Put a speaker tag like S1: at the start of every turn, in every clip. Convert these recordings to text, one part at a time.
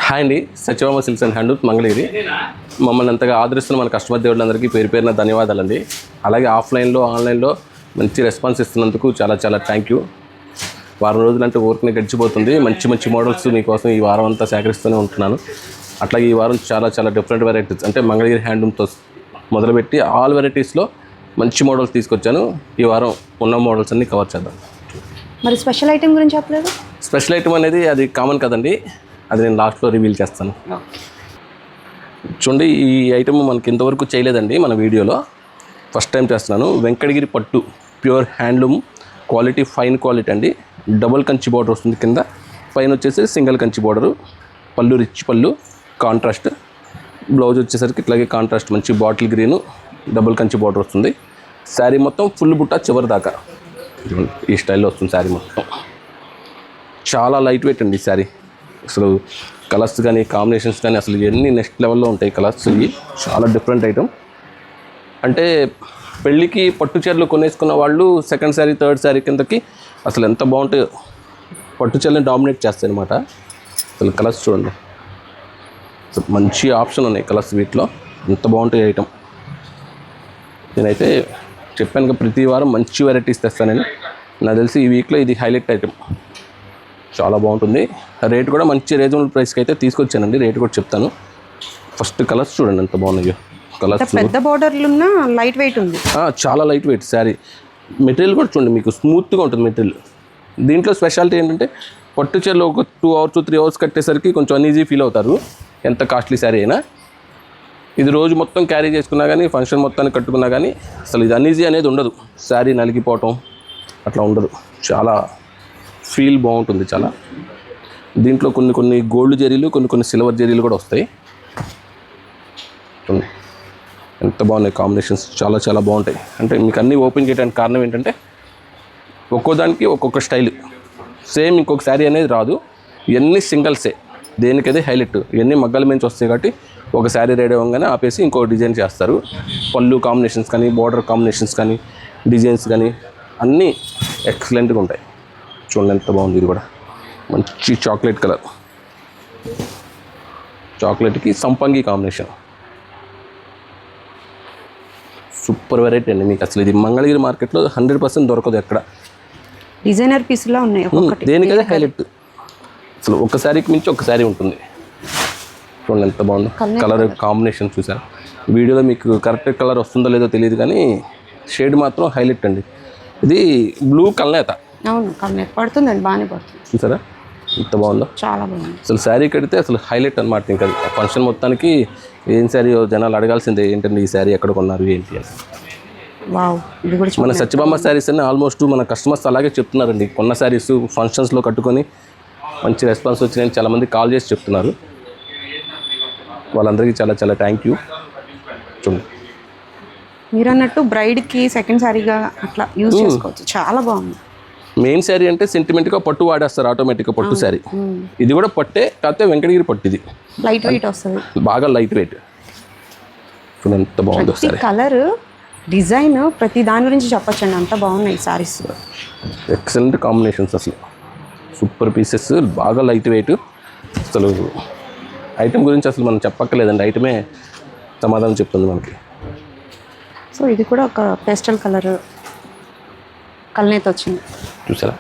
S1: Hi అండి, Satyabhama silks and handloom Mangalagiri. మమ్మల్ని అంతగా ఆదరిస్తున్న మన కస్టమర్ దేవుళ్ళందరికీ పేరు పేరున ధన్యవాదాలండి. అలాగే ఆఫ్లైన్లో ఆన్లైన్లో మంచి రెస్పాన్స్ ఇస్తున్నందుకు చాలా చాలా థ్యాంక్ యూ. వారం రోజులంటే ఊరికనే గడిచిపోతుంది. మంచి మంచి మోడల్స్ మీకోసం ఈ వారం అంతా సేకరిస్తూనే ఉంటున్నాను. అట్లాగే ఈ వారం చాలా చాలా డిఫరెంట్ వెరైటీస్ అంటే మంగళగిరి హ్యాండ్లూమ్తో మొదలుపెట్టి ఆల్ వెరైటీస్లో మంచి మోడల్స్ తీసుకొచ్చాను. ఈ వారం ఉన్న మోడల్స్ అన్నీ కవర్ చేద్దాం.
S2: మరి స్పెషల్ ఐటెం గురించి చెప్పలేదు.
S1: స్పెషల్ ఐటమ్ అనేది అది కామన్ కదండి, అది నేను లాస్ట్లో రివీల్ చేస్తాను. చూడండి, ఈ ఐటమ్ మనకి ఇంతవరకు చేయలేదండి మన వీడియోలో, ఫస్ట్ టైం చేస్తున్నాను. వెంకటగిరి పట్టు pure handloom quality, fine quality అండి. డబుల్ కంచి బార్డర్ వస్తుంది కింద, పైన వచ్చేసి సింగిల్ కంచి బార్డరు. పళ్ళు రిచ్ పళ్ళు, కాంట్రాస్ట్. బ్లౌజ్ వచ్చేసరికి ఇట్లాగే కాంట్రాస్ట్ మంచి bottle green, double Kanchi border వస్తుంది. శారీ మొత్తం ఫుల్ బుట్ట చివరి దాకా ఈ స్టైల్లో వస్తుంది. శారీ మొత్తం చాలా లైట్ వెయిట్ అండి. శారీ అసలు కలర్స్ కానీ కాంబినేషన్స్ కానీ అసలు ఎన్ని నెక్స్ట్ లెవెల్లో ఉంటాయి కలర్స్. ఇవి చాలా డిఫరెంట్ ఐటమ్. అంటే పెళ్ళికి పట్టు చీరలు కొనేసుకున్న వాళ్ళు సెకండ్ శారీ థర్డ్ శారీ కిందకి అసలు ఎంత బాగుంటాయో, పట్టు చీరలని డామినేట్ చేస్తాయి అనమాట. అసలు కలర్స్ చూడండి, అసలు మంచి ఆప్షన్ ఉన్నాయి కలర్స్ వీటిలో. ఎంత బాగుంటాయి ఐటమ్. నేనైతే చెప్పాను ప్రతి వారం మంచి వెరైటీస్ తెస్తానని. నాకు తెలిసి ఈ వీక్లో ఇది హైలైట్ ఐటమ్. చాలా బాగుంటుంది. రేట్ కూడా మంచి రీజనబుల్ ప్రైస్కి అయితే తీసుకొచ్చానండి. రేట్ కూడా చెప్తాను. ఫస్ట్ కలర్స్ చూడండి ఎంత బాగున్నాయో. కలర్స్
S2: పెద్ద బోర్డర్లు ఉన్న లైట్ వెయిట్ ఉంది,
S1: చాలా లైట్ వెయిట్ శారీ. మెటీరియల్ కూడా చూడండి, మీకు స్మూత్గా ఉంటుంది మెటీరియల్. దీంట్లో స్పెషాలిటీ ఏంటంటే పట్టు చీరలో ఒక 2 hours 3 hours కట్టేసరికి కొంచెం అన్ఈజీ ఫీల్ అవుతారు, ఎంత కాస్ట్లీ శారీ అయినా. ఇది రోజు మొత్తం క్యారీ చేసుకున్నా కానీ, ఫంక్షన్ మొత్తాన్ని కట్టుకున్నా కానీ అసలు ఇది అన్ఈజీ అనేది ఉండదు. శారీ నలిగిపోవటం అట్లా ఉండదు. చాలా ఫీల్ బాగుంటుంది చాలా. దీంట్లో కొన్ని గోల్డ్ జరీలు, కొన్ని సిల్వర్ జరీలు కూడా వస్తాయి. ఎంత బాగున్నాయి కాంబినేషన్స్, చాలా చాలా బాగుంటాయి. అంటే మీకు అన్నీ ఓపెన్ చేయడానికి కారణం ఏంటంటే ఒక్కో దానికి ఒక్కొక్క స్టైల్. సేమ్ ఇంకొక శారీ అనేది రాదు. ఇవన్నీ సింగిల్సే, దేనికైతే హైలైట్. ఇవన్నీ మగ్గల మించి వస్తాయి కాబట్టి ఒక శారీ రెడీ అవ్వగానే ఆపేసి ఇంకో డిజైన్ చేస్తారు. పళ్ళు కాంబినేషన్స్ కానీ, బార్డర్ కాంబినేషన్స్ కానీ, డిజైన్స్ కానీ అన్నీ ఎక్సలెంట్గా ఉంటాయి. చూడండి ఎంత బాగుంది. ఇది కూడా మంచి చాక్లెట్ కలర్, చాక్లెట్కి సంపంగి కాంబినేషన్. సూపర్ వెరైటీ అండి. మీకు అసలు ఇది మంగళగిరి మార్కెట్లో 100% దొరకదు ఎక్కడ.
S2: డిజైనర్ పీస్లా ఉన్నాయి.
S1: దేనికదే హైలైట్. అసలు ఒక శారీకి మించి ఒక శారీ ఉంటుంది. చూడండి ఎంత బాగుందో. కలర్ కాంబినేషన్ చూసారు. వీడియోలో మీకు కరెక్ట్ కలర్ వస్తుందో లేదో తెలియదు కానీ షేడ్ మాత్రం హైలైట్ అండి. ఇది బ్లూ కల్నేత.
S2: అవును, కల్నేత పడుతుందండి, బాగానే పడుతుంది.
S1: చూసారా ఎంత బాగుందో, చాలా బాగుంది. అసలు శారీ కడితే అసలు హైలైట్ అనమాట. ఇంకా ఫంక్షన్ మొత్తానికి ఏం శారీ జనాలు అడగాల్సిందే, ఏంటంటే ఈ శారీ ఎక్కడ కొన్నారు ఏంటి అని. మన సత్యభామ శారీస్ అన్ని ఆల్మోస్ట్ మన కస్టమర్స్ అలాగే చెప్తున్నారండి. కొన్న శారీస్ ఫంక్షన్స్లో కట్టుకొని మంచి రెస్పాన్స్ వచ్చినాయని చాలామంది కాల్ చేసి చెప్తున్నారు. వాళ్ళందరికీ చాలా చాలా థ్యాంక్ యూ. చూడండి,
S2: మీరు అన్నట్టు బ్రైడ్కి సెకండ్ శారీగా అట్లా యూజ్ చేసుకోవచ్చు. చాలా బాగుంది.
S1: మెయిన్ శారీ అంటే సెంటిమెంట్గా పట్టు వాడేస్తారు ఆటోమేటిక్గా, పట్టు శారీ. ఇది కూడా పట్టే, కాకపోతే వెంకటగిరి పట్టు. ఇది
S2: లైట్ వెయిట్ వస్తుంది,
S1: బాగా లైట్ వెయిట్. చూడండి ఎంత బాగుందో శారీ.
S2: కలర్ డిజైన్ ప్రతి దాని గురించి చెప్పొచ్చండి, అంత బాగున్నాయి శారీస్.
S1: ఎక్సలెంట్ కాంబినేషన్స్, అసలు సూపర్ పీసెస్, బాగా లైట్ వెయిట్. అసలు ఐటమ్ గురించి అసలు మనం చెప్పక్కర్లేదండి, ఐటమే సమాధానం చెప్తుంది మనకి.
S2: సో ఇది కూడా ఒక పేస్టల్ కలర్ కల్నేత వచ్చింది.
S1: చూసారా,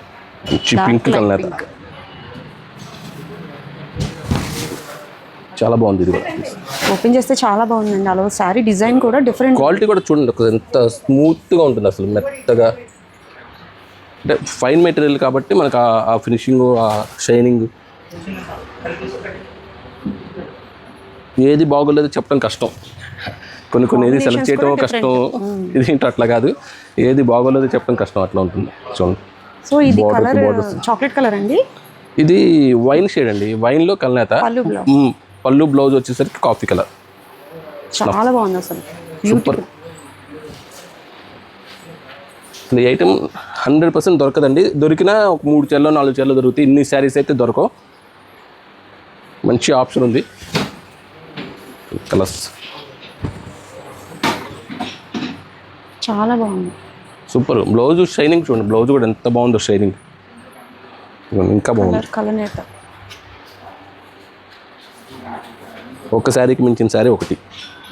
S1: మంచి పింక్ కల్నేత, చాలా బాగుంది. ఇది కూడా
S2: ఓపెన్ చేస్తే చాలా బాగుందండి. అలా శారీ డిజైన్ కూడా డిఫరెంట్.
S1: క్వాలిటీ కూడా చూడండి ఎంత స్మూత్గా ఉంటుంది, అసలు మెత్తగా. అంటే ఫైన్ మెటీరియల్ కాబట్టి మనకు ఆ ఫినిషింగ్, ఆ షైనింగ్ ఏది బాగోలేదు చెప్పడం కష్టం. కొన్ని ఏది సెలెక్ట్ చేయడం కష్టం. ఇది ఏంటో అట్లా కాదు, ఏది బాగోలేదు చెప్పడం కష్టం, అట్లా ఉంటుంది. చూడండి.
S2: సో ఇది కలర్ చాక్లెట్ కలర్ అండి.
S1: ఇది వైన్ షేడ్ అండి, వైన్లో కల్నేత. పళ్ళు బ్లౌజ్ వచ్చేసరికి కాఫీ కలర్.
S2: చాలా బాగుంది అసలు,
S1: సూపర్. ఈ ఐటమ్ 100% దొరకదండి. దొరికినా ఒక 3 చీరలు 4 చీరలు దొరుకుతాయి. ఇన్ని శారీస్ అయితే దొరకవు. మంచి ఆప్షన్ ఉంది. కలర్స్
S2: చాలా బాగుంది,
S1: సూపర్. బ్లౌజ్ షైనింగ్ చూడండి, బ్లౌజ్ కూడా ఎంత బాగుందో షైనింగ్. ఇంకా బాగుంది.
S2: కలర్ నేత
S1: ఒక శారీకి మించిన శారీ ఒకటి.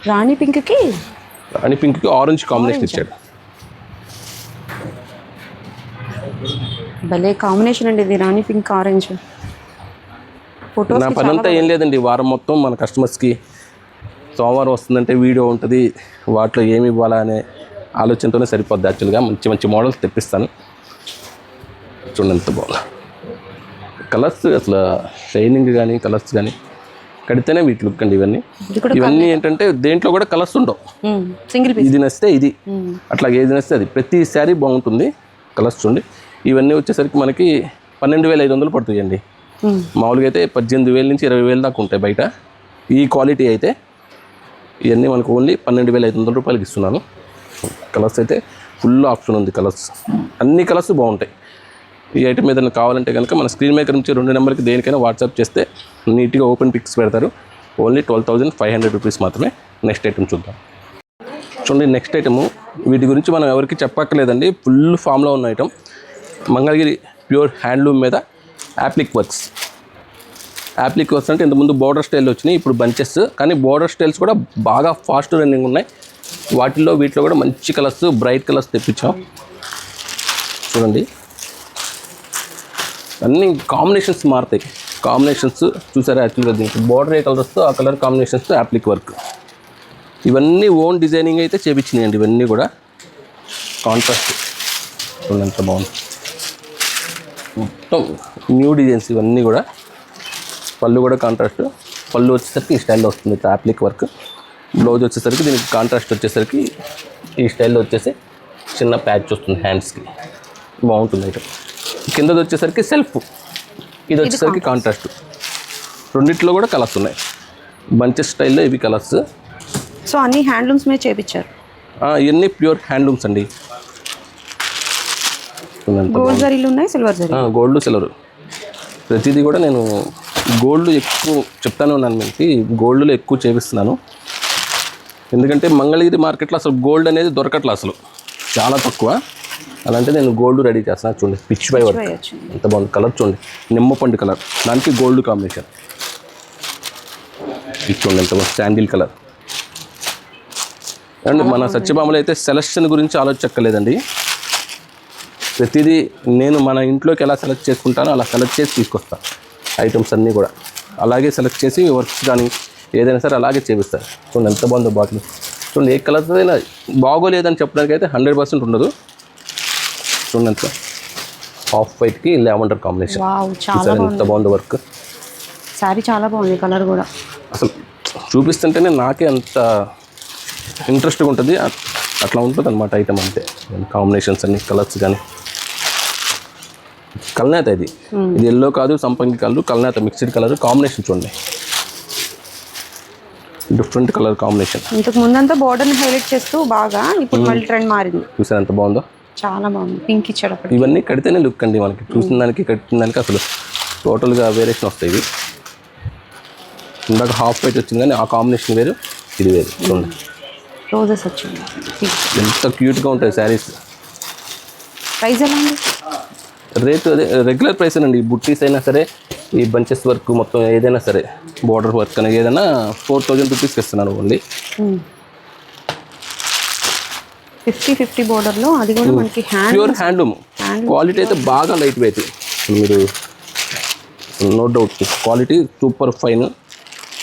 S2: రాణి పింక్కి
S1: ఆరెంజ్ కాంబినేషన్ ఇచ్చాడు.
S2: భలే కాంబినేషన్ అండి ఇది, రాణి పింక్ ఆరెంజ్. ఫోటోస్
S1: నా పని అంతా ఏం లేదండి, వారం మొత్తం మన కస్టమర్స్కి సోమవారం వస్తుందంటే వీడియో ఉంటుంది, వాటిలో ఏమి ఇవ్వాలా అనే ఆలోచనతోనే సరిపోద్ది. యాక్చువల్గా మంచి మంచి మోడల్స్ తెప్పిస్తాను. చూడండి ఎంత బాగుంది కలర్స్, అసలు షైనింగ్ కానీ కలర్స్ కానీ కడితేనే వీటి లుక్ అండి. ఇవన్నీ ఏంటంటే దేంట్లో కూడా కలర్స్ ఉండవు,
S2: సింగిల్ పీస్.
S1: ఇది నచ్చితే ఇది, అట్లా ఏది నచ్చితే అది, ప్రతి శారీ బాగుంటుంది. కలర్స్ చూడండి. ఇవన్నీ వచ్చేసరికి మనకి 12,500 పడుతాయండి. మామూలుగా అయితే 18,000 నుంచి 20,000 దాకా ఉంటాయి బయట. ఈ క్వాలిటీ అయితే ఇవన్నీ మనకు ఓన్లీ 12,500 రూపాయలకి ఇస్తున్నాను. కలర్స్ అయితే ఫుల్ ఆప్షన్ ఉంది, కలర్స్ అన్ని కలర్స్ బాగుంటాయి. ఈ ఐటమ్ ఏదైనా కావాలంటే కనుక మన స్క్రీన్ మేకర్ నుంచి 2 నెంబర్కి దేనికైనా వాట్సాప్ చేస్తే నీట్గా ఓపెన్ పిక్స్ పెడతారు. ఓన్లీ 12,500 రూపీస్ మాత్రమే. నెక్స్ట్ ఐటమ్ చూద్దాం. చూడండి నెక్స్ట్ ఐటము, వీటి గురించి మనం ఎవరికి చెప్పక్కర్లేదండి, ఫుల్ ఫామ్లో ఉన్న ఐటమ్. మంగళగిరి ప్యూర్ హ్యాండ్లూమ్ మీద యాప్లిక్ వర్క్స్. యాప్లిక్ వర్క్స్ అంటే ఇంతకుముందు బోర్డర్ స్టైల్ వచ్చినాయి, ఇప్పుడు బంచెస్. కానీ బోర్డర్ స్టైల్స్ కూడా బాగా ఫాస్ట్ రన్నింగ్ ఉన్నాయి. వీటిలో కూడా మంచి కలర్స్, బ్రైట్ కలర్స్ తెప్పించాం. చూడండి అన్ని కాంబినేషన్స్ మారుతాయి. కాంబినేషన్స్ చూసారా, యాక్చువల్గా దీనికి బోర్డర్ ఏ కలర్ వస్తుందో ఆ కలర్ కాంబినేషన్స్తో యాప్లిక్ వర్క్. ఇవన్నీ ఓన్ డిజైనింగ్ అయితే చేపించినాయండి. ఇవన్నీ కూడా కాంట్రాస్ట్. చూడండి ఎంత బాగుంది, మొత్తం న్యూ డిజైన్స్ ఇవన్నీ కూడా. పళ్ళు కూడా కాంట్రాస్ట్. పళ్ళు వచ్చేసరికి ఈ స్టైల్లో వస్తుంది యాప్లిక్ వర్క్. బ్లౌజ్ వచ్చేసరికి దీనికి కాంట్రాస్ట్ వచ్చేసరికి ఈ స్టైల్లో వచ్చేసి చిన్న ప్యాచ్ వస్తుంది హ్యాండ్స్కి, బాగుంటుంది ఐటమ్. కిందది వచ్చేసరికి సెల్ఫ్, ఇది వచ్చేసరికి కాంట్రాస్ట్. రెండిట్లో కూడా కలర్స్ ఉన్నాయి. బంచెస్ స్టైల్లో ఇవి కలర్స్.
S2: సో అన్ని హ్యాండ్లూమ్స్ మీద చేపించారు.
S1: ఇవన్నీ ప్యూర్ హ్యాండ్లూమ్స్ అండి.
S2: గోల్డ్ జరీలు ఉన్నాయి, సిల్వర్ జరీ.
S1: గోల్డ్ సిల్వర్ ప్రతిదీ కూడా నేను గోల్డ్ ఎక్కువ చెప్తానే ఉన్నాను. మీకు గోల్డ్లో ఎక్కువ చేపిస్తున్నాను. ఎందుకంటే మంగళగిరి మార్కెట్లో అసలు గోల్డ్ అనేది దొరకట్లే, అసలు చాలా తక్కువ. అలాంటి నేను గోల్డ్ రెడీ చేస్తున్నాను. చూడండి పిచ్ పై వర్క్ ఎంత బాగుంది. కలర్ చూడండి, నిమ్మపండు కలర్, దానికి గోల్డ్ కాంబినేషన్. ఇది చూడండి ఎంత బాగుంది, శాండిల్ కలర్. అండ్ మన సత్యభామలో అయితే సెలెక్షన్ గురించి ఆలోచించక్కర్లేదండి. ప్రతిదీ నేను మన ఇంట్లోకి ఎలా సెలెక్ట్ చేసుకుంటానో అలా సెలెక్ట్ చేసి తీసుకొస్తాను. ఐటమ్స్ అన్నీ కూడా అలాగే సెలెక్ట్ చేసి వర్క్స్ కానీ ఏదైనా సరే అలాగే చేపిస్తారు. చూడండి ఎంత బాగుందో బాటిల్. చూడండి ఏ కలర్స్ అయినా బాగోలేదని చెప్పడానికి అయితే 100% ఉండదు. చూడండి ఎంత ఆఫ్ వైట్కి లావెండర్ కాంబినేషన్. ఎంత బాగుందో వర్క్.
S2: శారీ చాలా బాగుంది, కలర్ కూడా
S1: అసలు చూపిస్తుంటేనే నాకే అంత ఇంట్రెస్ట్గా ఉంటుంది. అట్లా ఉంటుంది అనమాట ఐటమ్. అంతే కాంబినేషన్స్ అన్ని కలర్స్ కానీ. కల్నేత ఇది ఎల్లో కాదు, సంపంగి కలర్, కల్నేత మిక్స్డ్ కలర్ కాంబినేషన్. చూడండి డిఫరెంట్ కలర్ కాంబినేషన్.
S2: ఇంతకు ముందంతా బోర్డర్ని హైలైట్ చేస్తూ బాగా, ఇప్పుడు మళ్ళీ ట్రెండ్ మారింది.
S1: చూసారు ఎంత బాగుందో,
S2: చాలా బాగుంది. పింక్ ఇచ్చాడు.
S1: ఇవన్నీ కడితేనే లుక్ అండి మనకి. చూసిన దానికి కట్టిన దానికి అసలు టోటల్గా వేరియేషన్ వస్తాయి. ఇవి ఇందాక హాఫ్ వైట్ వచ్చింది కానీ ఆ కాంబినేషన్ వేరు, ఇది వేరు. చూడండి
S2: రోజెస్ వచ్చింది,
S1: ఎంత క్యూట్గా ఉంటాయి శారీస్.
S2: ప్రైస్ ఎలా ఉంది?
S1: రేటు అదే రెగ్యులర్ ప్రైస్ అండి. బుట్టీస్ అయినా సరే, ఈ బంచెస్ వర్క్ మొత్తం ఏదైనా సరే, బోర్డర్ వర్క్ అనేది ఏదైనా 4,000 రూపీస్కి ఇస్తున్నాను ఓన్లీ.
S2: 50 బోర్డర్లో, అది కూడా మనకి
S1: ప్యూర్ హ్యాండ్లూమ్. క్వాలిటీ అయితే బాగా లైట్ వెయిట్, మీరు no doubt. Quality super fine.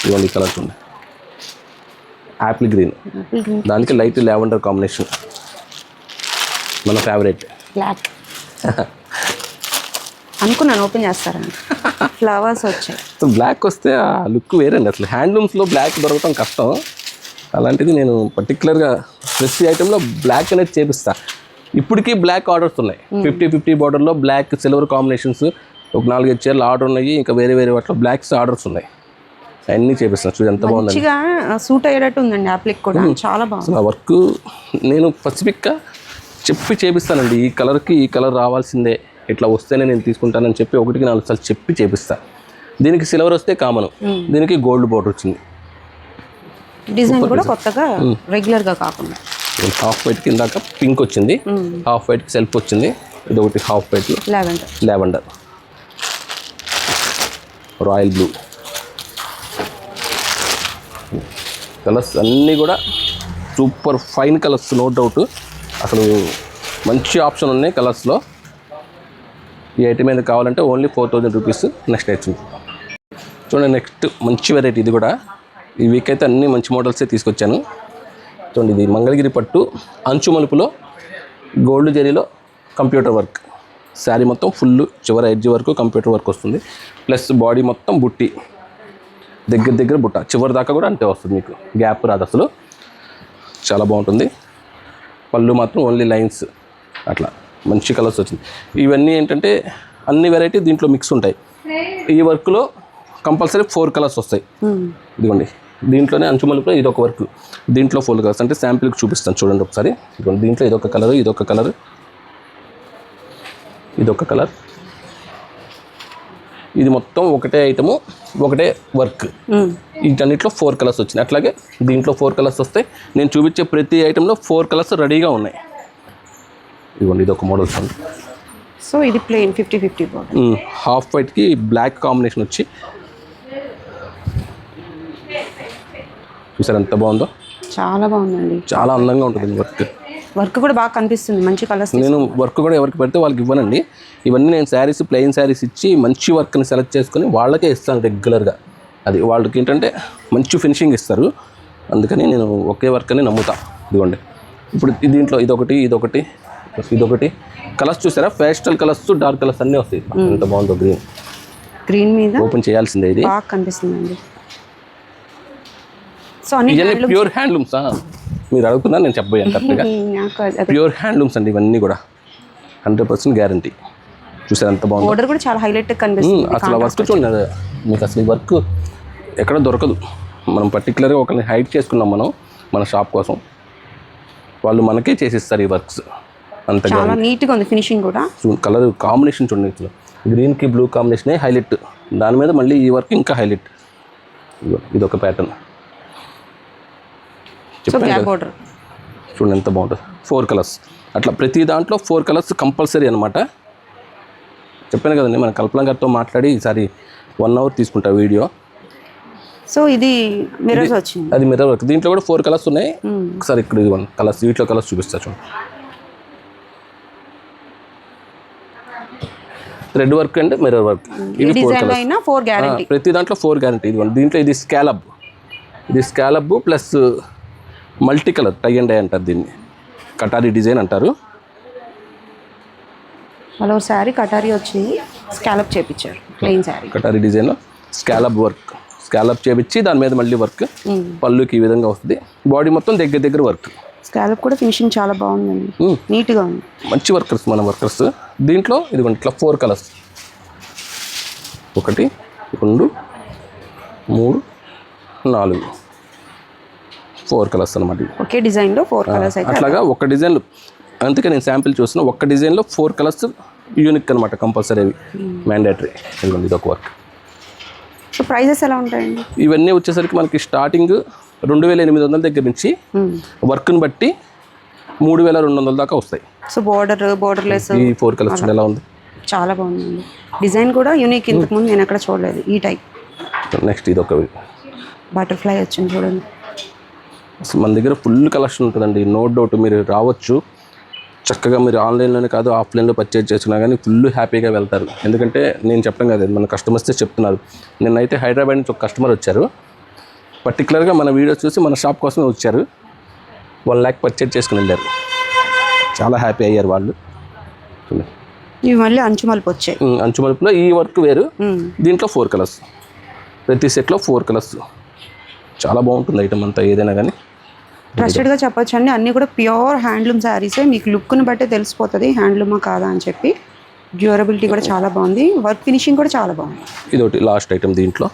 S1: ఇవన్నీ కలర్స్ ఉన్నాయి. యాపిల్ గ్రీన్, దానికి లైట్ లావెండర్ కాంబినేషన్, మన ఫేవరెట్.
S2: బ్లాక్ అనుకున్నాను ఓపెన్ చేస్తారని, ఫ్లవర్స్ వచ్చాయి.
S1: సో బ్లాక్ వస్తే ఆ లుక్ వేరండి. అసలు హ్యాండ్లూమ్స్లో బ్లాక్ దొరకడం కష్టం. అలాంటిది నేను పర్టికులర్గా ప్రతి ఐటెంలో బ్లాక్ అనేది చేపిస్తా. ఇప్పటికీ బ్లాక్ ఆర్డర్స్ ఉన్నాయి. 50 బార్డర్లో బ్లాక్ సిల్వర్ కాంబినేషన్స్ ఒక 4-5 చీరలు ఆర్డర్ ఉన్నాయి. ఇంకా వేరే వాటిలో బ్లాక్స్ ఆర్డర్స్ ఉన్నాయి. అన్నీ చేపిస్తాను. చూడు ఎంత బాగుంది,
S2: మంచిగా సూట్ అయ్యేటట్టు ఉందండి. యాప్లిక్ కూడా చాలా బాగుంది.
S1: అసలు ఆ వర్క్ నేను స్పెసిఫిక్గా చెప్పి చేపిస్తానండి. ఈ కలర్కి ఈ కలర్ రావాల్సిందే, ఇట్లా వస్తేనే నేను తీసుకుంటానని చెప్పి 1-4 సార్లు చెప్పి చేపిస్తాను. దీనికి సిల్వర్ వస్తే కామన్, దీనికి గోల్డ్ బోర్డర్ వచ్చింది.
S2: డిజైన్ కూడా కొత్తగా, రెగ్యులర్గా కాకుండా.
S1: హాఫ్ వైట్కి ఇందాక పింక్ వచ్చింది, హాఫ్ వైట్కి సెల్ఫ్ వచ్చింది. ఇది ఒకటి half white lavender, royal blue. Colours అన్నీ కూడా super fine colours, no doubt. అసలు మంచి ఆప్షన్ ఉన్నాయి కలర్స్లో. ఈ ఐటమ్ మీద కావాలంటే ఓన్లీ 4000 రూపీస్. నెక్స్ట్ ఐటమ్ చూడండి. నెక్స్ట్ మంచి వెరైటీ. ఇది కూడా ఈ వీక్ అయితే అన్ని మంచి మోడల్సే తీసుకొచ్చాను. చూడండి, ఇది మంగళగిరి పట్టు అంచు మలుపులో గోల్డ్ జరీలో కంప్యూటర్ వర్క్. శారీ మొత్తం ఫుల్ చివరి ఎడ్జ్ వరకు కంప్యూటర్ వర్క్ వస్తుంది. ప్లస్ బాడీ మొత్తం బుట్టి, దగ్గర బుట్ట చివరి దాకా కూడా అంతే వస్తుంది. మీకు గ్యాప్ రాదు అసలు. చాలా బాగుంటుంది. పళ్ళు మాత్రం ఓన్లీ లైన్స్, అట్లా మంచి కలర్స్ వచ్చింది. ఇవన్నీ ఏంటంటే అన్ని వెరైటీ దీంట్లో మిక్స్ ఉంటాయి. ఈ వర్క్లో కంపల్సరీ 4 కలర్స్ వస్తాయి. ఇదిగోండి, దీంట్లోనే అంచుమలుపులో ఇదొక వర్క్, దీంట్లో 4 కలర్స్. అంటే శాంపిల్కి చూపిస్తాను చూడండి ఒకసారి. ఇదిగోండి, దీంట్లో ఇదొక కలర్, ఇదొక కలర్, ఇదొక కలర్. ఇది మొత్తం ఒకటే ఐటము, ఒకటే వర్క్. వీటన్నిటిలో 4 కలర్స్ వచ్చినాయి. అట్లాగే దీంట్లో 4 కలర్స్ వస్తాయి. నేను చూపించే ప్రతి ఐటెంలో 4 కలర్స్ రెడీగా ఉన్నాయి. ఇదిగోండి, ఇది ఒక మోడల్ ఉంది.
S2: సో ఇది ప్లెయిన్ 50-50 బార్డర్.
S1: హాఫ్ వైట్కి బ్లాక్ కాంబినేషన్ వచ్చి చూసారు ఎంత బాగుందో.
S2: చాలా బాగుందండి,
S1: చాలా అందంగా ఉంటుంది
S2: వర్క్ కూడా బాగా కనిపిస్తుంది. మంచి కలర్స్.
S1: నేను వర్క్ కూడా ఎవరికి పెడితే వాళ్ళకి ఇవ్వనండి. ఇవన్నీ నేను శారీస్, ప్లెయిన్ శారీస్ ఇచ్చి మంచి వర్క్ని సెలెక్ట్ చేసుకొని వాళ్ళకే ఇస్తాను రెగ్యులర్గా. అది వాళ్ళకి ఏంటంటే మంచి ఫినిషింగ్ ఇస్తారు. అందుకని నేను ఒకే వర్క్ అని నమ్ముతా. ఇదిగోండి, ఇప్పుడు దీంట్లో ఇదొకటి, ఇదొకటి, ఇదొకటి. కలర్స్ చూసారా? పేస్టల్ కలర్స్, డార్క్ కలర్స్ అన్నీ వస్తాయి. ఎంత బాగుందో.
S2: గ్రీన్ మీద
S1: ఓపెన్ చేయాల్సిందే. ఇది
S2: బాగా కనిపిస్తుందండి. సో అన్ని
S1: ఇవన్నీ ప్యూర్ హ్యాండ్లూమ్సా? మీరు అడుగుతున్నారు, నేను చెప్పబోయాను కరెక్ట్గా. ప్యూర్ హ్యాండ్లూమ్స్ అండి ఇవన్నీ కూడా. 100% గ్యారంటీ. చూసారు ఎంత బాగుంది.
S2: బోర్డర్ కూడా చాలా హైలైట్ కనిపిస్తుంది.
S1: అసలు వర్క్ చూడండి, మీకు అసలు ఈ వర్క్ ఎక్కడ దొరకదు. మనం పర్టికులర్గా ఒకరిని హైడ్ చేసుకున్నాం మనం మన షాప్ కోసం. వాళ్ళు మనకే చేసిస్తారు ఈ వర్క్స్. అంత
S2: చాలా నీట్గా ఉంది ఫినిషింగ్ కూడా.
S1: కలర్ కాంబినేషన్ చూడండి, గ్రీన్కి బ్లూ కాంబినేషనే హైలైట్. దాని మీద మళ్ళీ ఈ వర్క్ ఇంకా హైలైట్. ఇదొక ప్యాటర్న్ చూడండి ఎంత బాగుంటుంది. 4 కలర్స్ అట్లా ప్రతి దాంట్లో 4 కలర్స్ కంపల్సరీ అనమాట. చెప్పాను కదండి, మన కల్పన గారితో మాట్లాడి ఈసారి 1 అవర్ తీసుకుంటా వీడియో.
S2: సో ఇది మిర్రర్స్ వచ్చింది,
S1: అది మిర్రర్ వర్క్. దీంట్లో కూడా 4 కలర్స్ ఉన్నాయి. ఒకసారి ఇక్కడ ఇదిగోండి కలర్స్, వీటిలో కలర్స్ చూపిస్తా చూడండి. Thread work and mirror work. ఇది 4 కలర్స్. ప్రతి దాంట్లో 4 గ్యారంటీ. ఇదిగోండి, దీంట్లో ఇది స్కాలప్, ఇది scallop plus multi colour tie and dye అంటారు దీన్ని. కటారీ డిజైన్ అంటారు.
S2: హలో శారీ కటారీ వచ్చింది, స్కాలప్ చేపించారు. ప్లెయిన్ శారీ
S1: కటారీ డిజైన్లో స్కాలప్ వర్క్, స్కాలప్ చేపించి దాని మీద మళ్ళీ వర్క్. పళ్ళుకి ఈ విధంగా వస్తుంది. బాడీ మొత్తం దగ్గర వర్క్.
S2: స్కాలప్ కూడా ఫినిషింగ్ చాలా బాగుందండి, నీట్గా ఉంది.
S1: మంచి వర్కర్స్ మన వర్కర్స్. దీంట్లో ఇదిగోండి ఇట్లా 4 కలర్స్. 1 2 3 4 4 కలర్స్ అనమాట.
S2: ఒకే డిజైన్లో 4 కలర్స్ అయితే
S1: అట్లాగా ఒక డిజైన్లో. అందుకే నేను శాంపిల్ చూసిన ఒక్క డిజైన్లో 4 కలర్స్ యూనిక్ అనమాట, కంపల్సరీ అవి మ్యాండేటరీ. ఇదిగోండి ఇదొక వర్క్.
S2: సో ప్రైజెస్ ఎలా ఉంటాయండి?
S1: ఇవన్నీ వచ్చేసరికి మనకి స్టార్టింగ్ 2800 దగ్గర నుంచి వర్క్ని బట్టి 3200 దాకా వస్తాయి.
S2: సో బోర్డర్లెస్
S1: ఈ 4 కలర్స్ ఎలా ఉంది,
S2: చాలా బాగుందండి. డిజైన్ కూడా యూనిక్, ఇంతకుముందు నేను ఎక్కడ చూడలేదు ఈ టైప్.
S1: నెక్స్ట్ ఇది ఒక
S2: బటర్ఫ్లై వచ్చింది చూడండి.
S1: మన దగ్గర ఫుల్ కలెక్షన్ ఉంటుందండి, నో డౌట్. మీరు రావచ్చు చక్కగా. మీరు ఆన్లైన్లోనే కాదు ఆఫ్లైన్లో పర్చేజ్ చేసుకున్నా కానీ ఫుల్ హ్యాపీగా వెళ్తారు. ఎందుకంటే నేను చెప్పడం కాదు, మన కస్టమర్సే చెప్తున్నారు. నిన్నైతే హైదరాబాద్ నుంచి ఒక కస్టమర్ వచ్చారు. పర్టికులర్గా మన వీడియో చూసి మన షాప్ కోసమే వచ్చారు. 1 lakh పర్చేజ్ చేసుకుని వెళ్ళారు. చాలా హ్యాపీ అయ్యారు వాళ్ళు.
S2: ఇవి మళ్ళీ అంచుమలుపు వచ్చాయి.
S1: అంచుమలుపులో ఈ వర్క్ వేరు. దీంట్లో 4 కలర్స్. ప్రతి సెట్లో 4 కలర్స్. చాలా బాగుంటుంది ఐటమ్ అంతా ఏదైనా కానీ.
S2: ట్రస్టెడ్గా చెప్పొచ్చు అండి, అన్నీ కూడా ప్యూర్ హ్యాండ్లూమ్ శారీసే. మీకు లుక్ని బట్టే తెలిసిపోతుంది హ్యాండ్లూమా కాదా అని చెప్పి. డ్యూరబిలిటీ కూడా చాలా బాగుంది, వర్క్ ఫినిషింగ్ కూడా చాలా బాగుంది.
S1: ఇది ఒకటి లాస్ట్ ఐటమ్. దీంట్లో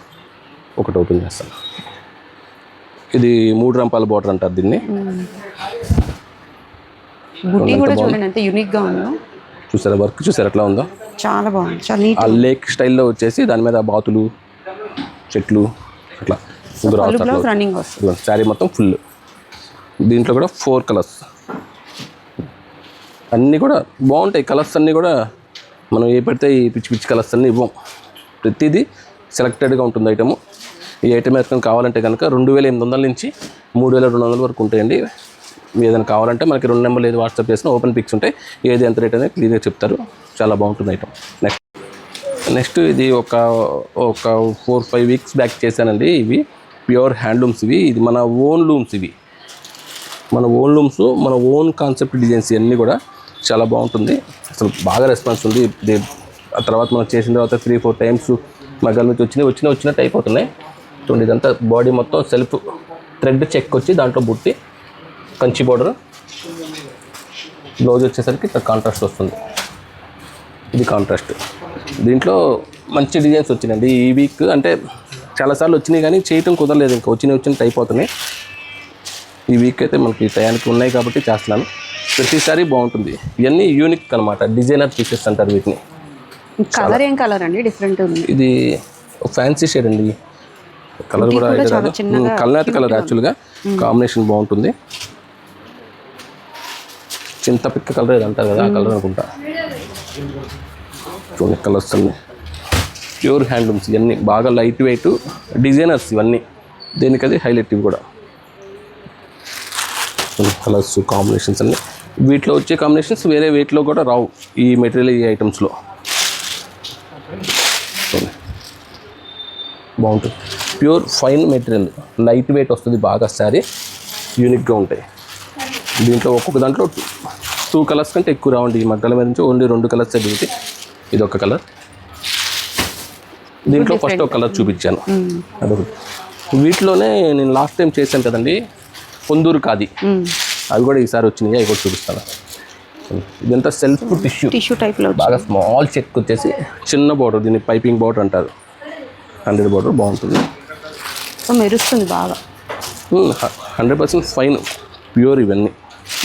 S1: ఒకటి ఓపెన్ చేస్తాను. ఇది 3 రంపాల బార్డర్ అంటారు దీన్ని.
S2: బుట్టి కూడా చూడండి ఎంత యూనిక్గా ఉందో.
S1: చూసారా వర్క్, చూసారా ఎట్లా ఉందో.
S2: చాలా బాగుంది, చాలా నీట్.
S1: ఆ లేక్ స్టైల్లో వచ్చేసి దాని మీద బాతులు, చెట్లు అట్లా
S2: రన్నింగ్ వస్తుంది.
S1: శారీ మొత్తం ఫుల్. దీంట్లో కూడా 4 కలర్స్. అన్నీ కూడా బాగుంటాయి కలర్స్ అన్నీ కూడా. మనం ఏ పెడితే ఈ పిచ్చి కలర్స్ అన్నీ ఇవ్వం. ప్రతిదీ సెలెక్టెడ్గా ఉంటుంది ఐటము. ఈ ఐటమ్ ఎవరికైనా కావాలంటే కనుక 2800 నుంచి 3200 వరకు ఉంటాయండి. ఏదైనా కావాలంటే మనకి 2 నెంబర్లు ఏది వాట్సాప్ చేసినా ఓపెన్ పిక్స్ ఉంటాయి. ఏది ఎంత రేట్ అనేది క్లియర్గా చెప్తారు. చాలా బాగుంటుంది ఐటమ్. నెక్స్ట్ ఇది ఒక 4-5 వీక్స్ బ్యాక్ చేశానండి. ఇవి ప్యూర్ హ్యాండ్లూమ్స్. ఇది మన ఓన్ లూమ్స్. మన ఓన్ లూమ్స్, మన ఓన్ కాన్సెప్ట్ డిజైన్స్ ఇవన్నీ కూడా చాలా బాగుంటుంది. అసలు బాగా రెస్పాన్స్ ఉంది. ఆ తర్వాత మనం చేసిన తర్వాత 3-4 టైమ్స్ మగ్గల నుంచి వచ్చినట్టు అయిపోతున్నాయి. చూడండి, ఇదంతా బాడీ మొత్తం సెల్ఫ్ థ్రెడ్ చెక్ వచ్చి దాంట్లో బుట్టి కంచి బోర్డర్, బ్లౌజ్ వచ్చేసరికి ఇక్కడ కాంట్రాస్ట్ వస్తుంది. ఇది కాంట్రాస్ట్. దీంట్లో మంచి డిజైన్స్ వచ్చినాయండి ఈ వీక్. అంటే చాలాసార్లు వచ్చినాయి కానీ చేయటం కుదరలేదు. ఇంకా వచ్చినట్టు అయిపోతున్నాయి. ఈ వీక్ అయితే మనకి టయానికి ఉన్నాయి కాబట్టి చేస్తున్నాను. ప్రతిసారి బాగుంటుంది. ఇవన్నీ యూనిక్ అనమాట. డిజైనర్ పీసెస్ అంటారు వీటిని.
S2: కలర్ ఏం కలర్ అండి? డిఫరెంట్ ఉంది.
S1: ఇది ఫ్యాన్సీ షేడ్ అండి. కలర్ కూడా కల్నాథ్ కలర్. యాక్చువల్గా కాంబినేషన్ బాగుంటుంది. చింతపిక్క కలర్ ఏది అంటారు కదా, ఆ కలర్ అనుకుంటా. చూడండి కలర్స్ అన్నీ ప్యూర్ హ్యాండ్లూమ్స్. ఇవన్నీ బాగా లైట్ వెయిట్ డిజైనర్స్. ఇవన్నీ దేనికది హైలైట్. ఇవి కూడా కలర్స్ కాంబినేషన్స్ అన్నీ. వీటిలో వచ్చే కాంబినేషన్స్ వేరే వెయిట్లో కూడా రావు ఈ మెటీరియల్, ఈ ఐటమ్స్లో. బాగుంటుంది. Pure fine material, light weight వస్తుంది బాగా. శారీ యూనిక్గా ఉంటాయి. దీంట్లో ఒక్కొక్క దాంట్లో 2 కలర్స్ కంటే ఎక్కువ రావండి. ఈ మగ్గల మీద నుంచి ఓన్లీ 2 కలర్స్ దిగుతాయి. ఇది ఒక కలర్. దీంట్లో ఫస్ట్ ఒక కలర్ చూపించాను, అదొకటి. వీటిలోనే నేను లాస్ట్ టైం చేశాను కదండి పొందూరు ఖాదీ, అవి కూడా ఈసారి వచ్చినాయి. అవి కూడా చూపిస్తాను. ఇదంతా సెల్ఫ్ టిష్యూ టైప్లో బాగా స్మాల్ చెక్ వచ్చేసి చిన్న బోర్డర్. దీన్ని పైపింగ్ బోర్డర్ అంటారు. 100 బోర్డర్ బాగుంటుంది.
S2: మెరుస్తుంది బాగా.
S1: 100% ఫైన్ ప్యూర్.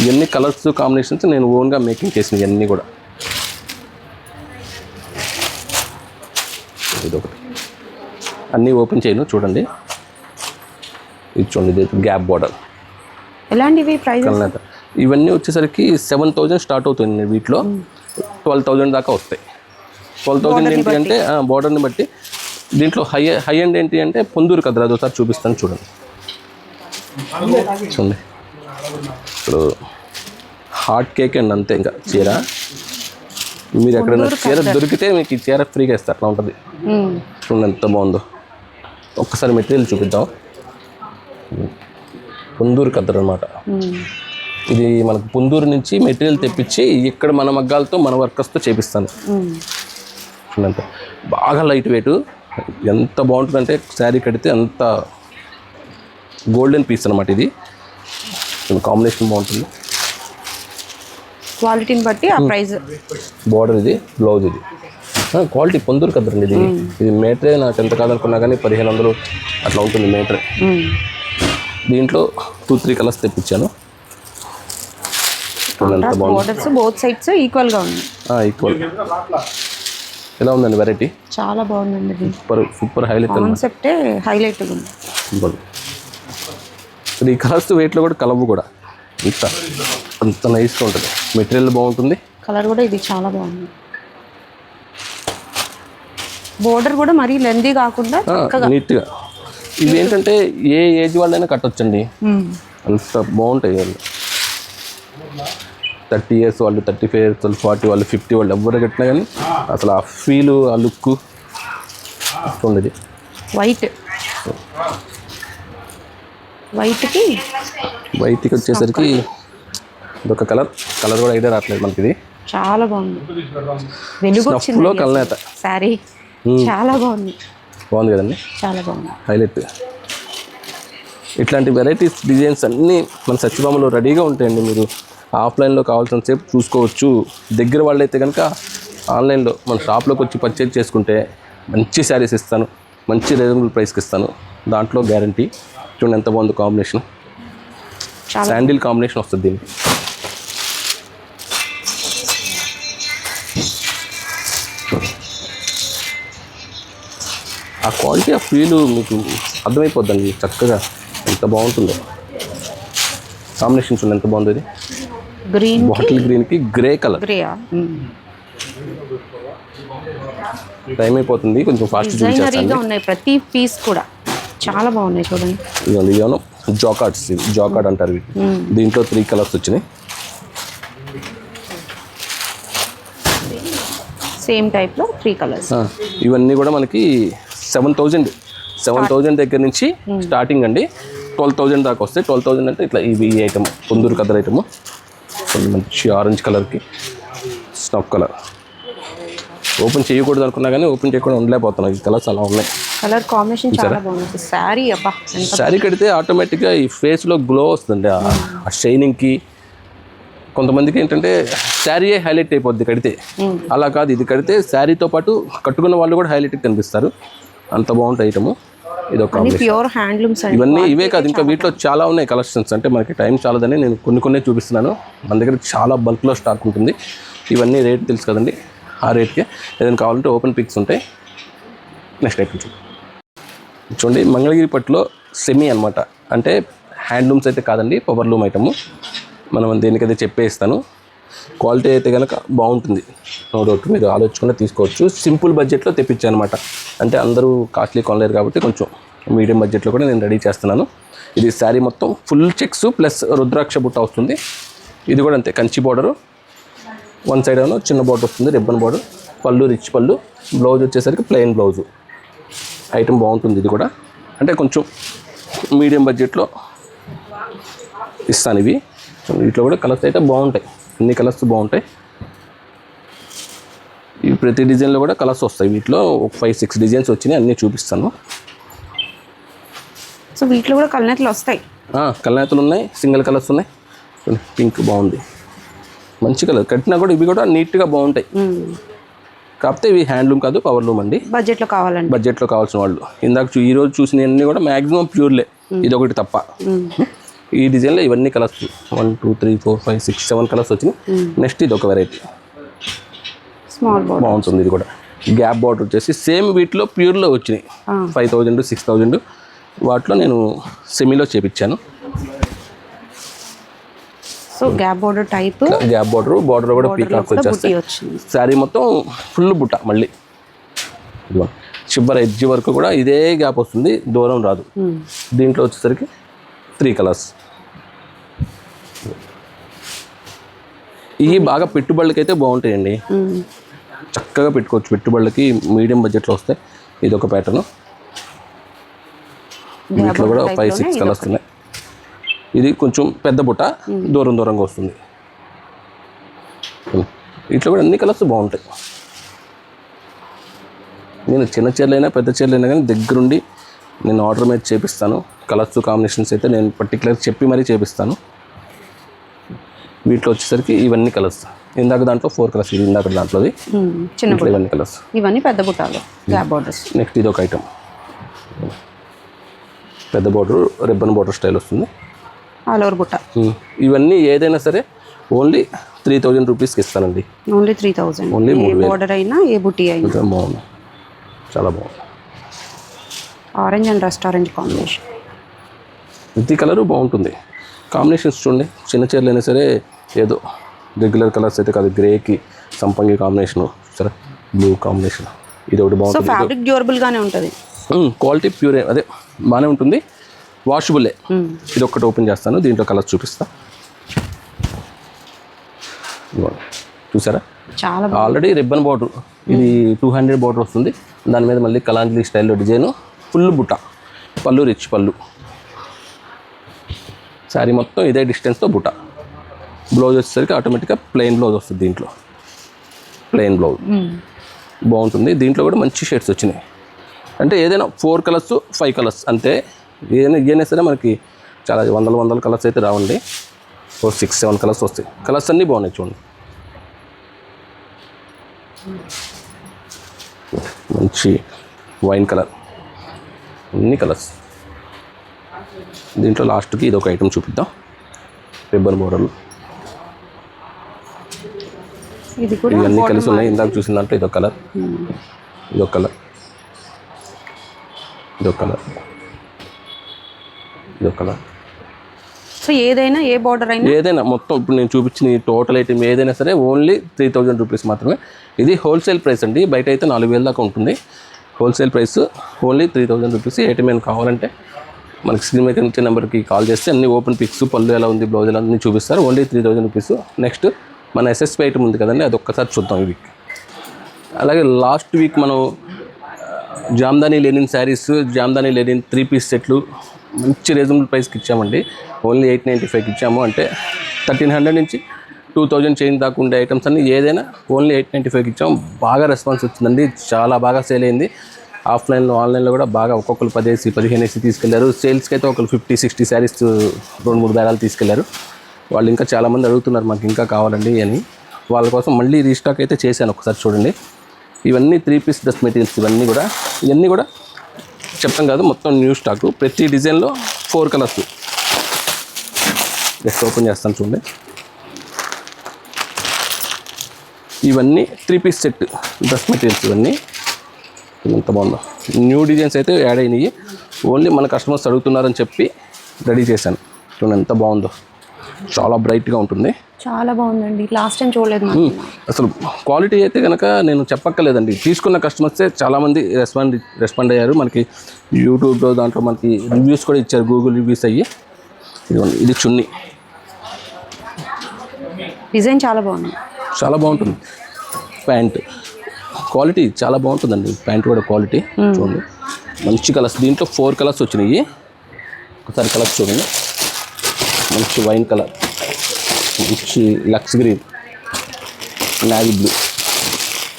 S1: ఇవన్నీ కలర్స్ కాంబినేషన్స్ నేను ఓన్గా మేకింగ్ చేసిన ఇవన్నీ కూడా. ఇదొకటి. అన్నీ ఓపెన్ చేయను చూడండి. ఇది చూడండి, ఇది గ్యాప్ బోర్డర్.
S2: ఎలాంటివి ప్రైస్?
S1: ఇవన్నీ వచ్చేసరికి 7000 స్టార్ట్ అవుతుంది. వీటిలో 12,000 దాకా వస్తాయి. 12,000 ఏంటి అంటే బోర్డర్ని బట్టి. దీంట్లో హై ఎండ్ ఏంటి అంటే పొందూరు కదరా. అదొకసారి చూపిస్తాను చూడండి. ఇప్పుడు హాట్ కేక్ అండి అంతే. ఇంకా చీర మీరు ఎక్కడైనా చీర దొరికితే మీకు ఈ చీర ఫ్రీగా ఇస్తారు. అట్లా ఉంటుంది. చూడండి ఎంత బాగుందో. ఒక్కసారి మెటీరియల్ చూపిద్దాం. పొందూరు కద్దరు అనమాట. ఇది మనకు పొందూరు నుంచి మెటీరియల్ తెప్పించి ఇక్కడ మన మగ్గాలతో మన వర్కర్స్తో చేపిస్తాను. చూడండి బాగా లైట్ వెయిట్. ఎంత బాగుంటుందంటే శారీ కడితే అంత గోల్డెన్ పీస్ అనమాట. ఇది కాంబినేషన్ బాగుంటుంది.
S2: క్వాలిటీని బట్టి ఆ ప్రైస్.
S1: బార్డర్ ఇది, బ్లౌజ్ ఇది. క్వాలిటీ పొందూరు కదండి. ఇది మీటరే నాకు ఎంత కాదనుకున్నా కానీ 1500 అట్లా ఉంటుంది మీటరే. దీంట్లో 2-3 కలర్స్ తెప్పించాను. ఎంత బాగుంది.
S2: బోత్ సైడ్స్ ఈక్వల్గా ఉంది.
S1: ఈక్వల్. ఎలా ఉందండి వెరైటీ?
S2: చాలా బాగుందండి.
S1: Super highlight.
S2: కాన్సెప్టే హైలైట్ ఉంది.
S1: ఈ కలర్స్ వెయిట్లో కూడా కలవు కూడా అంత నైస్గా ఉంటుంది. మెటీరియల్ బాగుంటుంది.
S2: కలర్ కూడా ఇది చాలా బాగుంది. బోర్డర్ కూడా మరీ లెందీ కాకుండా
S1: నీట్గా. ఇవి ఏంటంటే ఏ ఏజ్ వాళ్ళైనా కట్టొచ్చండి. అంత బాగుంటాయి. 30 years వాళ్ళు, 35 years వాళ్ళు, 40 వాళ్ళు, 50 వాళ్ళు ఎవరు కట్టినా కానీ అసలు ఆ ఫీలు, ఆ లుక్ ఉండేది. వైట్కి వచ్చేసరికి ఇదొక కలర్ కూడా ఐడియా రావట్లేదు మనకి. ఇది
S2: చాలా బాగుంది. వెలుగులో
S1: కల్నేత
S2: సారీ చాలా బాగుంది
S1: కదండి.
S2: చాలా బాగుంది.
S1: హైలైట్. ఇట్లాంటి వెరైటీస్ డిజైన్స్ అన్నీ మన సత్యభామలో రెడీగా ఉంటాయండి. మీరు ఆఫ్లైన్లో కావాల్సిన సేపు చూసుకోవచ్చు. దగ్గర వాళ్ళైతే కనుక ఆన్లైన్లో మన షాప్లోకి వచ్చి పర్చేజ్ చేసుకుంటే మంచి శారీస్ ఇస్తాను, మంచి రీజనబుల్ ప్రైస్కి ఇస్తాను. దాంట్లో గ్యారంటీ. చూడండి ఎంత బాగుంది కాంబినేషన్. శాండిల్ కాంబినేషన్ వస్తుంది దీనికి. ఆ క్వాలిటీ, ఆ ఫీలు మీకు అర్థమైపోద్దండి చక్కగా. ఎంత బాగుంటుందో కాంబినేషన్. చూడండి ఎంత బాగుంది. ఇది
S2: గ్రీన్,
S1: బాటిల్ గ్రీన్కి గ్రే కలర్. టైం అయిపోతుంది, కొంచెం ఫాస్ట్ చూపించేస్తాను.
S2: ఉన్నాయి ప్రతి పీస్ కూడా చాలా బాగున్నాయి చూడండి.
S1: ఇదిగోండి ఇవేమో జాకార్డ్స్, జాకార్డ్ అంటారు వీటి. దీంట్లో 3 కలర్స్ వచ్చినాయి.
S2: సేమ్ టైప్లో 3 కలర్స్.
S1: ఇవన్నీ కూడా మనకి 7,000 దగ్గర నుంచి స్టార్టింగ్ అండి. 12,000 దాకా వస్తాయి. 12,000 అంటే ఇట్లా ఇవి ఈ ఐటమ్ పొందూరు కలర్ ఐటమ్, మంచి ఆరెంజ్ కలర్కి స్నఫ్ కలర్. ఓపెన్ చేయకూడదు అనుకున్నా కానీ ఓపెన్ చేయకుండా ఉండలేకపోతున్నాయి. ఈ కలర్స్ అలా ఉన్నాయి.
S2: కలర్ కాంబినేషన్ చాలా బాగుంది. శారీ అబ్బా,
S1: శారీ కడితే ఆటోమేటిక్గా ఈ ఫేస్లో గ్లో వస్తుంది. ఆ షైనింగ్కి కొంతమందికి ఏంటంటే శారీయే హైలైట్ అయిపోద్ది కడితే. అలా కాదు, ఇది కడితే శారీతో పాటు కట్టుకున్న వాళ్ళు కూడా హైలైట్ కనిపిస్తారు. అంత బాగుంటాయి ఐటమ్. ఇది ఒక
S2: ప్యూర్ హ్యాండ్లూమ్స్.
S1: ఇవన్నీ ఇవే కాదు, ఇంకా వీటిలో చాలా ఉన్నాయి కలెక్షన్స్. అంటే మనకి టైం చాలదని నేను కొన్ని చూపిస్తున్నాను. మన దగ్గర చాలా బల్క్లో స్టాక్ ఉంటుంది. ఇవన్నీ రేట్ తెలుసు కదండి, ఆ రేట్కే ఏదైనా కావాలంటే ఓపెన్ పిక్స్ ఉంటాయి. నెక్స్ట్ ఐటమ్ చూడండి, మంగళగిరి పట్టులో సెమీ అనమాట. అంటే హ్యాండ్లూమ్స్ అయితే కాదండి, పవర్లూమ్ ఐటము. మనం దేనికైతే చెప్పేస్తాను. క్వాలిటీ అయితే కనుక బాగుంటుంది, నో డౌట్. మీరు ఆలోచించకుండా తీసుకోవచ్చు. సింపుల్ బడ్జెట్లో తెప్పించాను అనమాట. అంటే అందరూ కాస్ట్లీ కొనలేరు కాబట్టి కొంచెం మీడియం బడ్జెట్లో కూడా నేను రెడీ చేస్తున్నాను. ఇది శారీ మొత్తం ఫుల్ చెక్స్ ప్లస్ రుద్రాక్ష బుట్ట వస్తుంది. ఇది కూడా అంతే, కంచి బార్డరు. వన్ సైడ్ ఏమో చిన్న బార్డర్ వస్తుంది, రిబ్బన్ బార్డర్. పళ్ళు రిచ్ పళ్ళు. బ్లౌజ్ వచ్చేసరికి ప్లెయిన్ బ్లౌజు. ఐటమ్ బాగుంటుంది. ఇది కూడా అంటే కొంచెం మీడియం బడ్జెట్లో ఇస్తాను. ఇవి వీటిలో కూడా కలర్స్ అయితే బాగుంటాయి. అన్ని కలర్స్ బాగుంటాయి. ఇవి ప్రతి డిజైన్లో కూడా కలర్స్ వస్తాయి. వీటిలో 5-6 డిజైన్స్ వచ్చినాయి, అన్నీ చూపిస్తాను.
S2: సో వీటిలో కూడా కలనేతలు వస్తాయి.
S1: కలనేతలు ఉన్నాయి, సింగిల్ కలర్స్ ఉన్నాయి. పింక్ బాగుంది, మంచి కలర్. కట్టినా కూడా ఇవి కూడా నీట్గా బాగుంటాయి. కాకపోతే ఇవి హ్యాండ్లూమ్ కాదు, పవర్లూమ్ అండి.
S2: బడ్జెట్లో కావాలండి, బడ్జెట్లో
S1: కావాల్సిన వాళ్ళు. ఇందాక ఈరోజు చూసినవన్నీ కూడా మ్యాక్సిమం ప్యూర్లే, ఇది ఒకటి తప్ప. ఈ డిజైన్లో ఇవన్నీ కలర్స్ 1 2 3 4 5 6 7 కలర్స్ వచ్చినాయి. నెక్స్ట్ ఇది ఒక వెరైటీ
S2: స్మాల్ బార్డర్
S1: బాగుంటుంది. ఇది కూడా గ్యాప్ బార్డర్ వచ్చేసి సేమ్ వీటిలో ప్యూర్లో వచ్చినాయి. 5,000 6,000 వాటిలో నేను సెమీలో చేపించాను.
S2: So gap border type,
S1: gap border కూడా పీకాక్స్ వచ్చేస్తాయి. శారీ మొత్తం ఫుల్ బుట్ట. మళ్ళీ చివరి ఎడ్జ్ వరకు కూడా ఇదే గ్యాప్ వస్తుంది, దూరం రాదు. దీంట్లో వచ్చేసరికి 3 కలర్స్. ఇవి బాగా పెట్టుబడులకి అయితే బాగుంటాయండి, చక్కగా పెట్టుకోవచ్చు. పెట్టుబడులకి మీడియం బడ్జెట్లో వస్తాయి. ఇది ఒక ప్యాటర్న్. వీటిలో కూడా 5-6 కలర్స్ ఉన్నాయి. ఇది కొంచెం పెద్ద బుట్ట, దూరంగా వస్తుంది. వీటిలో కూడా అన్ని కలర్స్ బాగుంటాయి. నేను చిన్న చీరలైనా పెద్ద చీరలైనా కానీ దగ్గరుండి నేను ఆర్డర్ మీద చేపిస్తాను. కలర్స్ కాంబినేషన్స్ అయితే నేను పర్టికులర్ చెప్పి మరీ చేపిస్తాను. వీటిలో వచ్చేసరికి ఇవన్నీ కలర్స్. ఇందాక దాంట్లో 4 కలర్స్, ఇది ఇందాక దాంట్లోది చిన్న ఇవన్నీ కలర్స్.
S2: ఇవన్నీ పెద్ద బుట్టాలు, గ్యాప్ బార్డర్స్.
S1: నెక్స్ట్ ఇది ఒక ఐటమ్, పెద్ద బార్డర్ రిబ్బన్ బార్డర్ స్టైల్ వస్తుంది,
S2: ఆల్ ఓవర్ బుట్ట.
S1: ఇవన్నీ ఏదైనా సరే ఓన్లీ 3,000 రూపీస్కి ఇస్తానండి.
S2: ఓన్లీ 3,000.
S1: ఓన్లీ 3,000.
S2: బార్డర్ అయినా ఏ బుట్టి అయినా
S1: బాగుంది, చాలా బాగుంది.
S2: Orange and rust orange combination.
S1: ప్రతి కలరు బాగుంటుంది. కాంబినేషన్స్ చూడండి, చిన్న చీరలు అయినా సరే ఏదో రెగ్యులర్ కలర్స్ అయితే కాదు. గ్రేకి సంపంగి కాంబినేషన్, సరే బ్లూ కాంబినేషన్, ఇది ఒకటి బాగుంటుంది.
S2: ఫ్యాబ్రిక్ డ్యూరబుల్గానే ఉంటుంది,
S1: క్వాలిటీ ప్యూరే, అదే బాగానే ఉంటుంది. వాషబుల్లే. ఇది ఒక్కటి ఓపెన్ చేస్తాను, దీంట్లో కలర్స్ చూపిస్తా. చూసారా,
S2: చాలా
S1: ఆల్రెడీ రిబ్బన్ బార్డర్. ఇది 200 బార్డర్ వస్తుంది. దాని మీద మళ్ళీ కలాంజలి స్టైల్లో డిజైన్, ఫుల్ బుట్ట, పళ్ళు రిచ్ పళ్ళు. శారీ మొత్తం ఇదే డిస్టెన్స్తో బుట్ట. బ్లౌజ్ వచ్చేసరికి ఆటోమేటిక్గా ప్లెయిన్ బ్లౌజ్ వస్తుంది. దీంట్లో ప్లెయిన్ బ్లౌజ్ బాగుంటుంది. దీంట్లో కూడా మంచి షేడ్స్ వచ్చినాయి. అంటే ఏదైనా 4 కలర్స్ 5 కలర్స్ అంతే. ఏదైనా సరే మనకి చాలా వందల కలర్స్ అయితే రావండి. 4 6 7 కలర్స్ వస్తాయి. కలర్స్ అన్నీ బాగున్నాయి చూడండి. మంచి వైన్ కలర్, అన్ని కలర్స్. దీంట్లో లాస్ట్కి ఇది ఒక ఐటమ్ చూపిద్దాం, రిబ్బన్ బోర్డర్లు. ఇవన్నీ కలిసి ఉన్నాయి. ఇందాక చూసిన దాంట్లో ఇదొక కలర్, ఇదొక కలర్, ఇదొక కలర్, ఇదొక కలర్.
S2: సో ఏదైనా ఏ బార్డర్ అయినా
S1: ఏదైనా మొత్తం ఇప్పుడు నేను చూపించిన టోటల్ ఐటమ్ ఏదైనా సరే ఓన్లీ 3,000 రూపీస్ మాత్రమే. ఇది హోల్సేల్ ప్రైస్ అండి. బయట అయితే 4,000 దాకా ఉంటుంది. Wholesale price only 3000 rupees. ATM కావాలంటే మనకి స్క్రీన్ మీద ఇచ్చే నెంబర్కి కాల్ చేస్తే అన్ని ఓపెన్ పిక్స్, పళ్ళు ఎలా ఉంది, బ్లౌజ్ ఎలా ఉంది చూపిస్తారు. Only 3000 rupees. నెక్స్ట్ మన ఎస్ఎస్పీ ఐటమ్ ఉంది కదండి, అది ఒక్కసారి చూద్దాం ఈ వీక్. అలాగే లాస్ట్ వీక్ మనం Jamdani Lenin saris, Jamdani Lenin 3 piece సెట్లు మంచి రీజనబుల్ ప్రైస్కి ఇచ్చామండి. ఓన్లీ 895కి ఇచ్చాము. అంటే 1300 నుంచి 2000 చేంజ్ దాకా ఉండే ఐటమ్స్ అన్ని ఏదైనా ఓన్లీ 895కి ఇచ్చాము. బాగా రెస్పాన్స్ వచ్చిందండి, చాలా బాగా సేల్ అయింది. ఆఫ్లైన్లో, ఆన్లైన్లో కూడా బాగా ఒక్కొక్కరు 10 15 తీసుకెళ్లారు. సేల్స్కి అయితే ఒకరు 50-60 శారీస్ 2-3 బేరాలు తీసుకెళ్లారు. వాళ్ళు ఇంకా చాలామంది అడుగుతున్నారు మాకు ఇంకా కావాలండి అని. వాళ్ళ కోసం మళ్ళీ రీస్టాక్ అయితే చేశాను, ఒకసారి చూడండి. ఇవన్నీ 3 పీస్ డ్రెస్ మెటీరియల్స్. ఇవన్నీ కూడా చెప్తాం కాదు, మొత్తం న్యూ స్టాకు. ప్రతి డిజైన్లో 4 కలర్స్. జస్ట్ ఓపెన్ చేస్తాను చూడండి. ఇవన్నీ 3 పీస్ సెట్ డ్రెస్ మెటీరియల్స్. ఇవన్నీ ఎంత బాగుందో. న్యూ డిజైన్స్ అయితే యాడ్ అయినాయి. ఓన్లీ మన కస్టమర్స్ అడుగుతున్నారని చెప్పి రెడీ చేశాను. చూడండి ఎంత బాగుందో, చాలా బ్రైట్గా ఉంటుంది.
S2: చాలా బాగుందండి, లాస్ట్ టైం చూడలేదు.
S1: అసలు క్వాలిటీ అయితే కనుక నేను చెప్పక్కర్లేదండి. తీసుకున్న కస్టమర్సే చాలామంది రెస్పాండ్ అయ్యారు. మనకి యూట్యూబ్లో దాంట్లో మనకి రివ్యూస్ కూడా ఇచ్చారు, గూగుల్ రివ్యూస్ అయ్యి. ఇది చున్నీ
S2: డిజైన్ చాలా బాగుంది,
S1: చాలా బాగుంటుంది. ప్యాంట్ క్వాలిటీ చాలా బాగుంటుందండి. ప్యాంట్ కూడా క్వాలిటీ చూడండి, మంచి కలర్స్. దీంట్లో 4 కలర్స్ వచ్చినాయి. ఒకసారి కలర్స్ చూడండి. మంచి వైన్ కలర్, మంచి లక్స్ green, navy blue.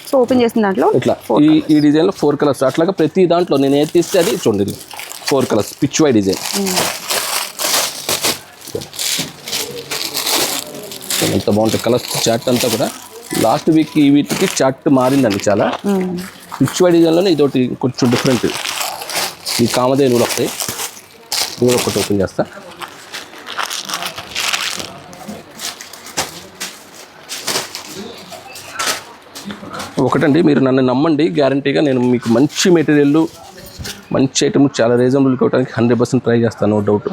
S2: So open చేసిన దాంట్లో
S1: ఇట్లా ఈ డిజైన్లో 4 కలర్స్. అట్లాగా ప్రతి దాంట్లో నేను ఏది తీస్తే అది చూడండి 4 కలర్స్. పిచ్ వై డిజైన్ ఎంత బాగుంటుంది. కలర్స్ చార్ట్ అంతా కూడా లాస్ట్ వీక్ ఈ వీటికి చార్ట్ మారిందండి చాలా. పిచ్ వై డిజైన్లోనే ఇదొకటి కొంచెం డిఫరెంట్. ఈ కామధేనులు వస్తాయి. ఇది కూడా ఒకటి ఓపెన్ చేస్తా. ఒకటండి, మీరు నన్ను నమ్మండి, గ్యారంటీగా నేను మీకు మంచి మెటీరియల్, మంచి ఐటమ్ చాలా రీజనబుల్ ఇవ్వడానికి 100% ట్రై చేస్తాను, నో డౌట్.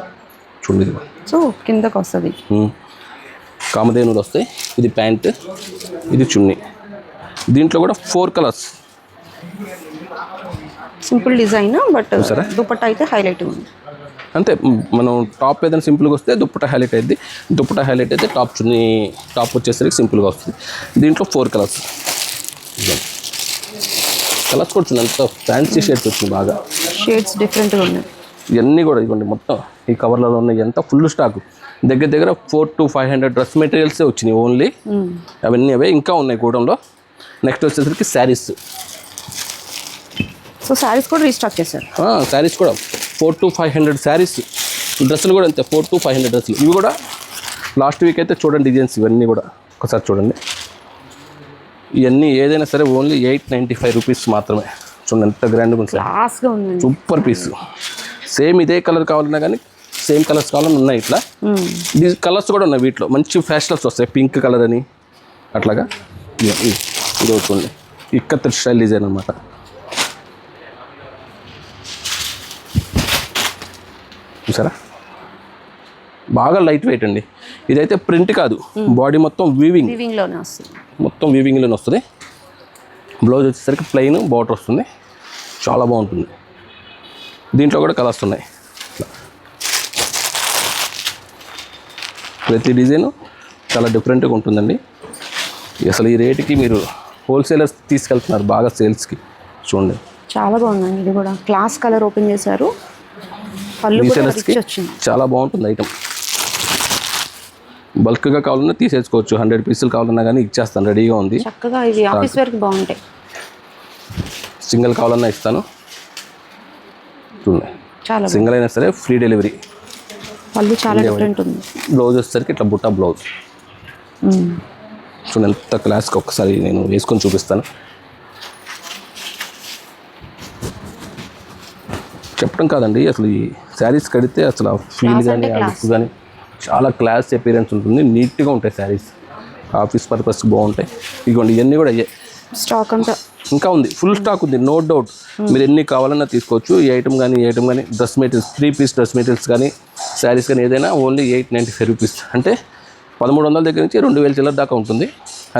S1: చూడండి,
S2: సో కిందకు వస్తుంది.
S1: కామధేనులు వస్తాయి. ఇది ప్యాంట్, ఇది చున్నీ. దీంట్లో కూడా 4 colours.
S2: Simple design, but dupatta అయితే హైలైట్ ఉంది.
S1: అంతే, మనం టాప్ ఏదైనా సింపుల్గా వస్తే దుప్పటా హైలైట్ అయింది. దుప్పటా హైలైట్ అయితే టాప్ చున్నీ, టాప్ వచ్చేసరికి సింపుల్గా వస్తుంది. దీంట్లో 4 కలర్స్. కలర్స్ కూడా చూడండి, ఎంత ఫ్యాన్సీ షేడ్స్ వచ్చింది. బాగా
S2: షేడ్స్ డిఫరెంట్గా ఉన్నాయి.
S1: ఇవన్నీ కూడా ఇవ్వండి, మొత్తం ఈ కవర్లలో ఉన్నాయి. ఎంత ఫుల్ స్టాక్. దగ్గర 400 to 500 డ్రెస్ మెటీరియల్సే వచ్చినాయి ఓన్లీ. అవన్నీ అవే ఇంకా ఉన్నాయి గూడెంలో. నెక్స్ట్ వచ్చేసరికి శారీస్.
S2: సో శారీస్ కూడా రీస్టాక్ చేశారు.
S1: శారీస్ కూడా 400 to 500 శారీస్. డ్రెస్సులు కూడా అంతే, 400 to 500 డ్రెస్సులు. ఇవి కూడా లాస్ట్ వీక్ అయితే చూడండి డిజైన్స్. ఇవన్నీ కూడా ఒకసారి చూడండి. ఇవన్నీ ఏదైనా సరే ఓన్లీ 895 రూపీస్ మాత్రమే. చూడండి ఎంత గ్రాండ్గా ఉంది,
S2: క్లాస్గా ఉంది,
S1: సూపర్ పీస్. సేమ్ ఇదే కలర్ కావాలన్నా కానీ సేమ్ కలర్స్ కావాలని ఉన్నాయి. ఇట్లా దీని కలర్స్ కూడా ఉన్నాయి వీటిలో. మంచి ఫ్యాషనల్స్ వస్తాయి, పింక్ కలర్ అని అట్లాగా. ఇది అవుతుంది ఇక్కత్ స్టైల్ డిజైన్ అనమాట. చూసారా, బాగా లైట్ వెయిట్ అండి. ఇదైతే ప్రింట్ కాదు, బాడీ మొత్తం వీవింగ్లోనే వస్తుంది. మొత్తం వీవింగ్లోనే వస్తుంది. బ్లౌజ్ వచ్చేసరికి ప్లెయిన్ బార్డర్ వస్తుంది. చాలా బాగుంటుంది. దీంట్లో కూడా కలర్స్ ఉన్నాయి. ప్రతి డిజైను చాలా డిఫరెంట్గా ఉంటుందండి. అసలు ఈ రేటుకి మీరు హోల్సేలర్స్ తీసుకెళ్తున్నారు బాగా సేల్స్కి. చూడండి
S2: చాలా బాగుందండి. ఇది కూడా క్లాస్ కలర్ ఓపెన్ చేశారు.
S1: రీసేలర్స్కి చాలా బాగుంటుంది ఐటమ్. బల్క్గా కావాలన్నా తీసేసుకోవచ్చు. 100 పీసులు కావాలన్నా కానీ ఇచ్చేస్తాను, రెడీగా ఉంది.
S2: చక్కగా ఇవి ఆఫీస్ వరకు బాగుంటాయి.
S1: సింగిల్ కావాలన్నా ఇస్తాను. చూడండి,
S2: చాలా
S1: సింగిల్ అయినా సరే ఫ్రీ డెలివరీ.
S2: పళ్ళు చాలా డిఫరెంట్ ఉంది.
S1: బ్లౌజ్ వచ్చేసరికి ఇట్లా బుట్టా బ్లౌజ్. చూడండి ఎంత క్లాస్కి. ఒక్కసారి నేను వేసుకొని చూపిస్తాను. చెప్పడం కాదండి, అసలు ఈ శారీస్ కడితే అసలు ఆ ఫీల్ కానీ ఆ లుక్ కానీ చాలా క్లాస్ అపీరెన్స్ ఉంటుంది. నీట్గా ఉంటాయి శారీస్, ఆఫీస్ పర్పస్కి బాగుంటాయి. ఇదిగోండి, ఇవన్నీ కూడా అయ్యాయి.
S2: స్టాక్ అంతా
S1: ఇంకా ఉంది, ఫుల్ స్టాక్ ఉంది, నో డౌట్. మీరు ఎన్ని కావాలన్నా తీసుకోవచ్చు. ఈ ఐటమ్ కానీ dress materials, 3 piece dress materials కానీ శారీస్ కానీ ఏదైనా ఓన్లీ 895 రూపీస్. అంటే 1300 దగ్గర నుంచి 2000 చిల్లర దాకా ఉంటుంది.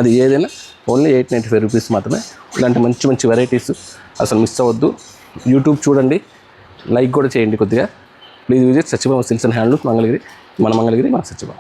S1: అది ఏదైనా ఓన్లీ 895 రూపీస్ మాత్రమే. ఇలాంటి మంచి మంచి వెరైటీస్ అసలు మిస్ అవ్వద్దు. యూట్యూబ్ చూడండి, లైక్ కూడా చేయండి కొద్దిగా. Please visit Satyabhama silks and handlooms Mangalagiri, మన మంగళగిరి, మన సత్యభామ.